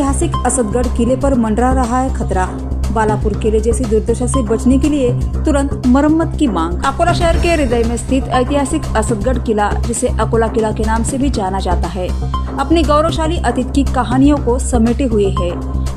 ऐतिहासिक असदगढ़ किले पर मंडरा रहा है खतरा। बालापुर किले जैसी दुर्दशा से बचने के लिए तुरंत मरम्मत की मांग। अकोला शहर के हृदय में स्थित ऐतिहासिक असदगढ़ किला, जिसे अकोला किला के नाम से भी जाना जाता है, अपनी गौरवशाली अतीत की कहानियों को समेटे हुए है।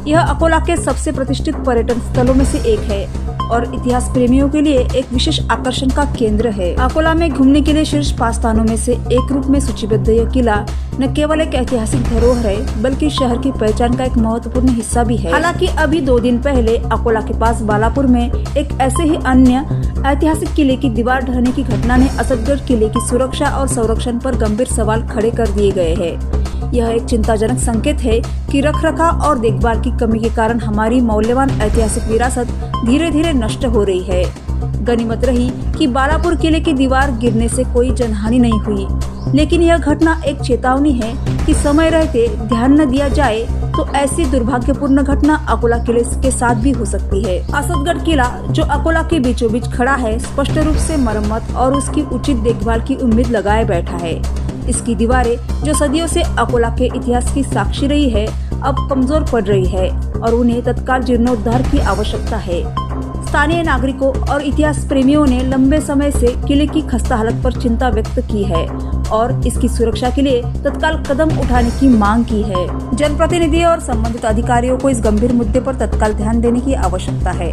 यह अकोला के सबसे प्रतिष्ठित पर्यटन स्थलों में से एक है और इतिहास प्रेमियों के लिए एक विशेष आकर्षण का केंद्र है। अकोला में घूमने के लिए शीर्ष 5 स्थानों में से एक रूप में सूचीबद्ध यह किला न केवल एक ऐतिहासिक धरोहर है, बल्कि शहर की पहचान का एक महत्वपूर्ण हिस्सा भी है। हालांकि अभी 2 दिन पहले अकोला के पास बालापुर में एक ऐसे ही अन्य ऐतिहासिक किले की दीवार ढहने की घटना ने असदगढ़ किले की सुरक्षा और संरक्षण पर गंभीर सवाल खड़े कर दिए गए हैं। यह एक चिंताजनक संकेत है कि रखरखाव और देखभाल की कमी के कारण हमारी मौल्यवान ऐतिहासिक विरासत धीरे धीरे नष्ट हो रही है। गनीमत रही कि बालापुर किले की दीवार गिरने से कोई जनहानि नहीं हुई, लेकिन यह घटना एक चेतावनी है कि समय रहते ध्यान न दिया जाए तो ऐसी दुर्भाग्यपूर्ण घटना अकोला किले के साथ भी हो सकती है। असदगढ़ किला, जो अकोला के बीचों बीच खड़ा है, स्पष्ट रूप से मरम्मत और उसकी उचित देखभाल की उम्मीद लगाए बैठा है। इसकी दीवारें, जो सदियों से अकोला के इतिहास की साक्षी रही है, अब कमजोर पड़ रही है और उन्हें तत्काल जीर्णोद्धार की आवश्यकता है। स्थानीय नागरिकों और इतिहास प्रेमियों ने लंबे समय से किले की खस्ता हालत पर चिंता व्यक्त की है और इसकी सुरक्षा के लिए तत्काल कदम उठाने की मांग की है। जनप्रतिनिधि और संबंधित अधिकारियों को इस गंभीर मुद्दे पर तत्काल ध्यान देने की आवश्यकता है।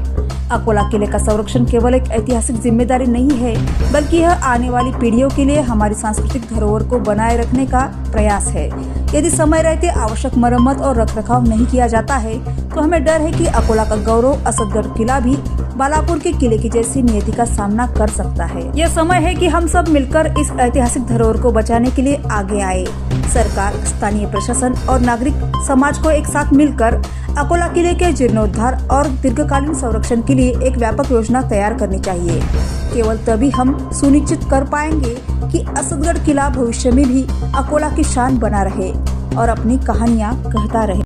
अकोला किले का संरक्षण केवल एक ऐतिहासिक जिम्मेदारी नहीं है, बल्कि यह आने वाली पीढ़ियों के लिए हमारी सांस्कृतिक धरोहर को बनाए रखने का प्रयास है। यदि समय रहते आवश्यक मरम्मत और रखरखाव नहीं किया जाता है, तो हमें डर है कि अकोला का गौरव असदगढ़ किला भी बालापुर के किले की जैसी नियति का सामना कर सकता है। यह समय है कि हम सब मिलकर इस ऐतिहासिक धरोहर को बचाने के लिए आगे आए। सरकार, स्थानीय प्रशासन और नागरिक समाज को एक साथ मिलकर अकोला किले के जीर्णोद्धार और दीर्घकालीन संरक्षण के लिए एक व्यापक योजना तैयार करनी चाहिए। केवल तभी हम सुनिश्चित कर पाएंगे कि असदगढ़ किला भविष्य में भी अकोला की शान बना रहे और अपनी कहानियां कहता रहे।